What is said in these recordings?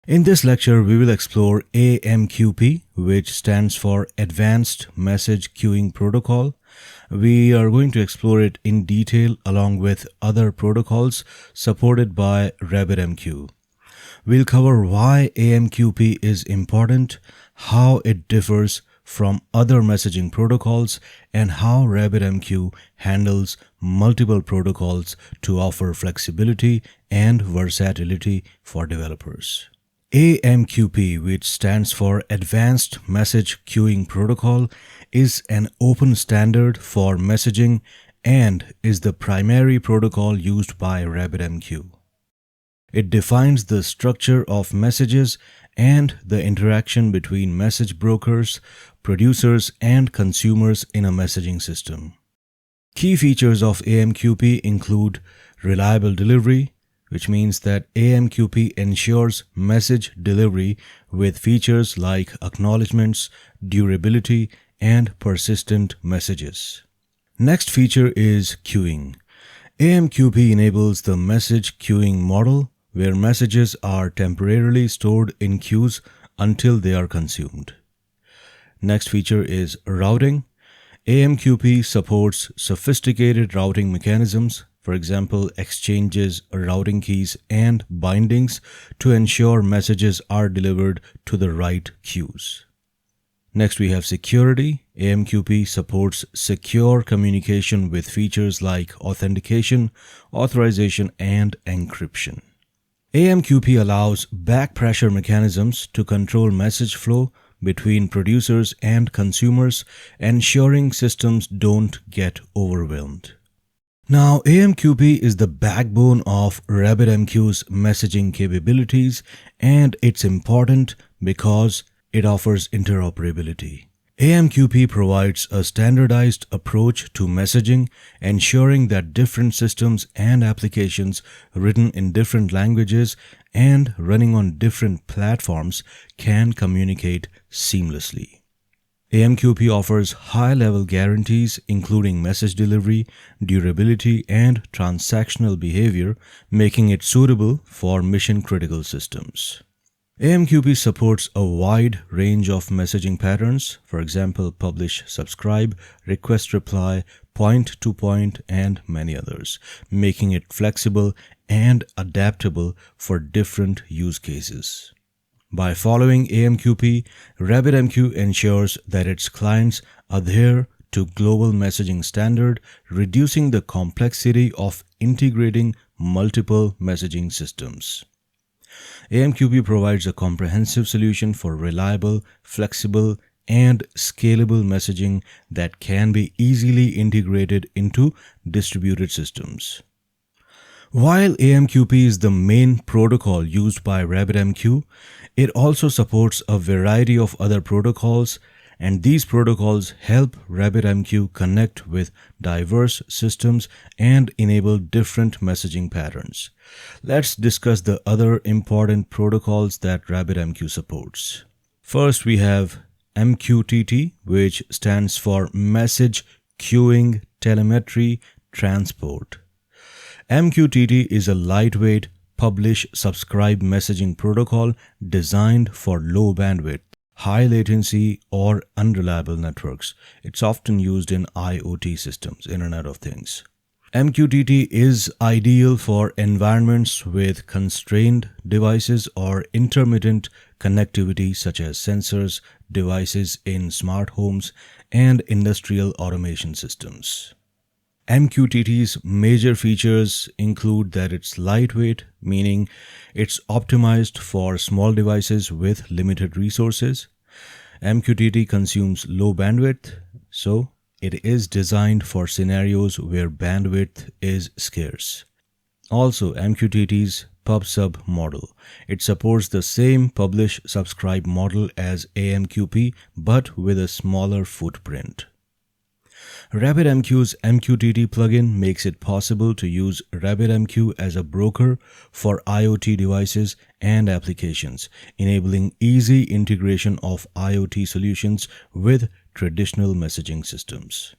In this lecture, we will explore AMQP, which stands for Advanced Message Queuing Protocol. We are going to explore it in detail along with other protocols supported by RabbitMQ. We'll cover why AMQP is important, how it differs from other messaging protocols, and how RabbitMQ handles multiple protocols to offer flexibility and versatility for developers. AMQP, which stands for Advanced Message Queuing Protocol, is an open standard for messaging and is the primary protocol used by RabbitMQ. It defines the structure of messages and the interaction between message brokers, producers, and consumers in a messaging system. Key features of AMQP include reliable delivery, which means that AMQP ensures message delivery with features like acknowledgements, durability, and persistent messages. Next feature is queuing. AMQP enables the message queuing model, where messages are temporarily stored in queues until they are consumed. Next feature is routing. AMQP supports sophisticated routing mechanisms, for example, exchanges, routing keys, and bindings to ensure messages are delivered to the right queues. Next, we have security. AMQP supports secure communication with features like authentication, authorization, and encryption. AMQP allows back pressure mechanisms to control message flow between producers and consumers, ensuring systems don't get overwhelmed. Now, AMQP is the backbone of RabbitMQ's messaging capabilities, and it's important because it offers interoperability. AMQP provides a standardized approach to messaging, ensuring that different systems and applications written in different languages and running on different platforms can communicate seamlessly. AMQP offers high-level guarantees including message delivery, durability, and transactional behavior, making it suitable for mission-critical systems. AMQP supports a wide range of messaging patterns, for example, publish, subscribe, request reply, point-to-point, and many others, making it flexible and adaptable for different use cases. By following AMQP, RabbitMQ ensures that its clients adhere to global messaging standard, reducing the complexity of integrating multiple messaging systems. AMQP provides a comprehensive solution for reliable, flexible, and scalable messaging that can be easily integrated into distributed systems. While AMQP is the main protocol used by RabbitMQ, it also supports a variety of other protocols, and these protocols help RabbitMQ connect with diverse systems and enable different messaging patterns. Let's discuss the other important protocols that RabbitMQ supports. First, we have MQTT, which stands for Message Queuing Telemetry Transport. MQTT is a lightweight publish-subscribe messaging protocol designed for low bandwidth, high latency, or unreliable networks. It's often used in IoT systems, Internet of Things. MQTT is ideal for environments with constrained devices or intermittent connectivity such as sensors, devices in smart homes, and industrial automation systems. MQTT's major features include that it's lightweight, meaning it's optimized for small devices with limited resources. MQTT consumes low bandwidth, so it is designed for scenarios where bandwidth is scarce. Also, MQTT's pub-sub model. It supports the same publish-subscribe model as AMQP, but with a smaller footprint. RabbitMQ's MQTT plugin makes it possible to use RabbitMQ as a broker for IoT devices and applications, enabling easy integration of IoT solutions with traditional messaging systems.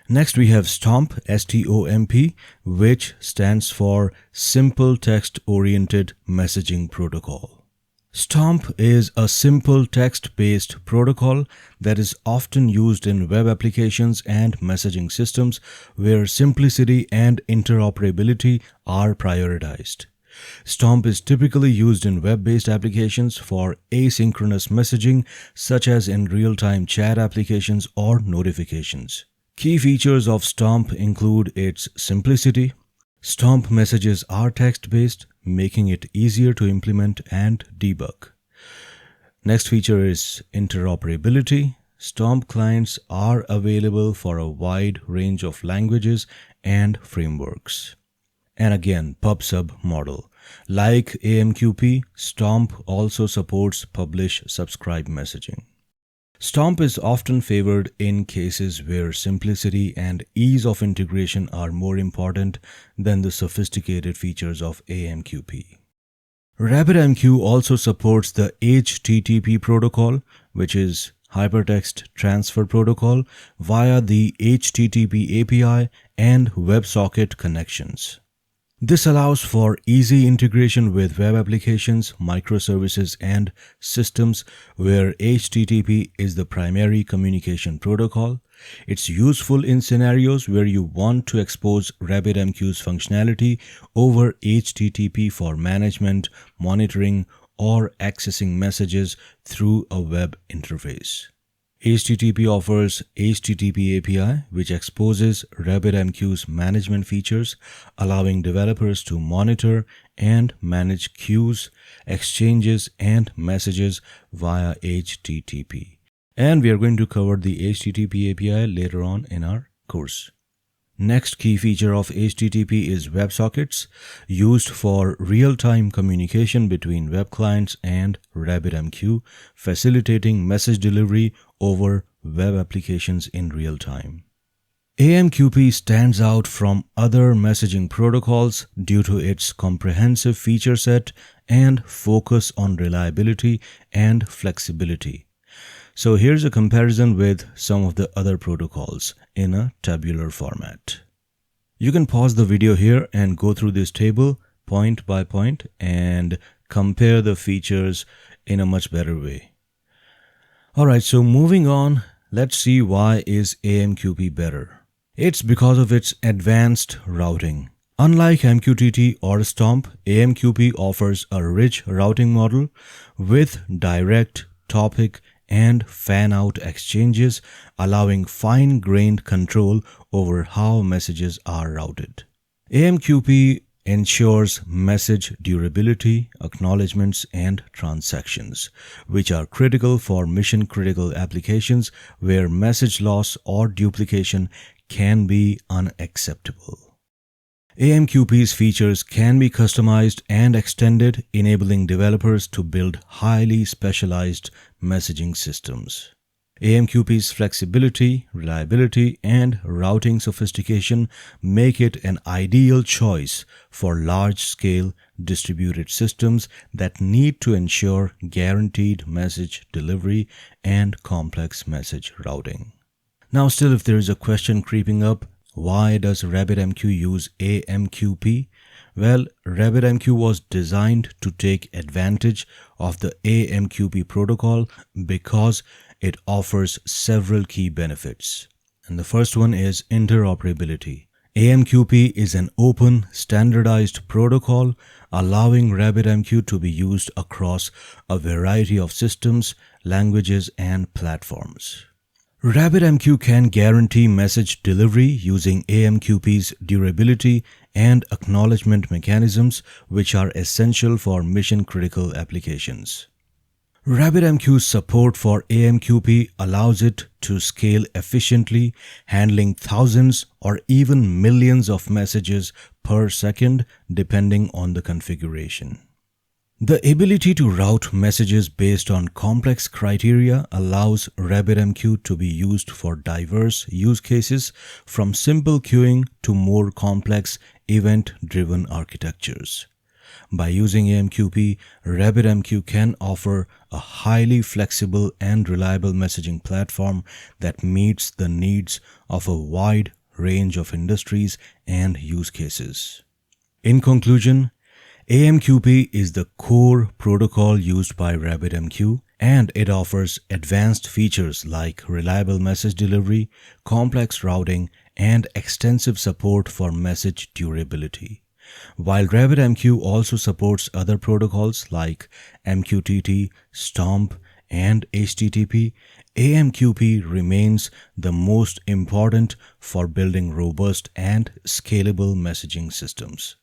Next, we have STOMP, STOMP, which stands for Simple Text Oriented Messaging Protocol. STOMP is a simple text-based protocol that is often used in web applications and messaging systems where simplicity and interoperability are prioritized. STOMP is typically used in web-based applications for asynchronous messaging, such as in real-time chat applications or notifications. Key features of STOMP include its simplicity. STOMP messages are text-based, making it easier to implement and debug. Next feature is interoperability. STOMP clients are available for a wide range of languages and frameworks. And again, pub-sub model. Like AMQP, STOMP also supports publish-subscribe messaging. STOMP is often favored in cases where simplicity and ease of integration are more important than the sophisticated features of AMQP. RabbitMQ also supports the HTTP protocol, which is Hypertext Transfer Protocol, via the HTTP API and WebSocket connections. This allows for easy integration with web applications, microservices, and systems where HTTP is the primary communication protocol. It's useful in scenarios where you want to expose RabbitMQ's functionality over HTTP for management, monitoring, or accessing messages through a web interface. HTTP offers HTTP API, which exposes RabbitMQ's management features, allowing developers to monitor and manage queues, exchanges, and messages via HTTP. And we are going to cover the HTTP API later on in our course. Next key feature of HTTP is WebSockets, used for real-time communication between web clients and RabbitMQ, facilitating message delivery over web applications in real time. AMQP stands out from other messaging protocols due to its comprehensive feature set and focus on reliability and flexibility. So here's a comparison with some of the other protocols in a tabular format. You can pause the video here and go through this table point by point and compare the features in a much better way. Alright, so moving on, let's see why is AMQP better. It's because of its advanced routing. Unlike MQTT or STOMP, AMQP offers a rich routing model with direct, topic, and fan-out exchanges, allowing fine-grained control over how messages are routed. AMQP ensures message durability, acknowledgements, and transactions, which are critical for mission-critical applications where message loss or duplication can be unacceptable. AMQP's features can be customized and extended, enabling developers to build highly specialized messaging systems. AMQP's flexibility, reliability, and routing sophistication make it an ideal choice for large-scale distributed systems that need to ensure guaranteed message delivery and complex message routing. Now, still, if there is a question creeping up, why does RabbitMQ use AMQP? Well, RabbitMQ was designed to take advantage of the AMQP protocol because it offers several key benefits. And the first one is interoperability. AMQP is an open, standardized protocol allowing RabbitMQ to be used across a variety of systems, languages, and platforms. RabbitMQ can guarantee message delivery using AMQP's durability and acknowledgement mechanisms, which are essential for mission-critical applications. RabbitMQ's support for AMQP allows it to scale efficiently, handling thousands or even millions of messages per second, depending on the configuration. The ability to route messages based on complex criteria allows RabbitMQ to be used for diverse use cases, from simple queuing to more complex event-driven architectures. By using AMQP, RabbitMQ can offer a highly flexible and reliable messaging platform that meets the needs of a wide range of industries and use cases. In conclusion, AMQP is the core protocol used by RabbitMQ, and it offers advanced features like reliable message delivery, complex routing, and extensive support for message durability. While RabbitMQ also supports other protocols like MQTT, STOMP, and HTTP, AMQP remains the most important for building robust and scalable messaging systems.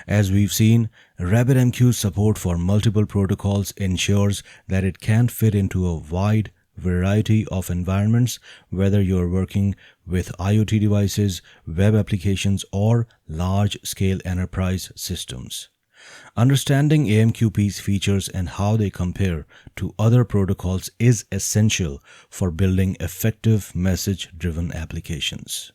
As we've seen, RabbitMQ's support for multiple protocols ensures that it can fit into a wide variety of environments, whether you're working with IoT devices, web applications, or large-scale enterprise systems. Understanding AMQP's features and how they compare to other protocols is essential for building effective message-driven applications.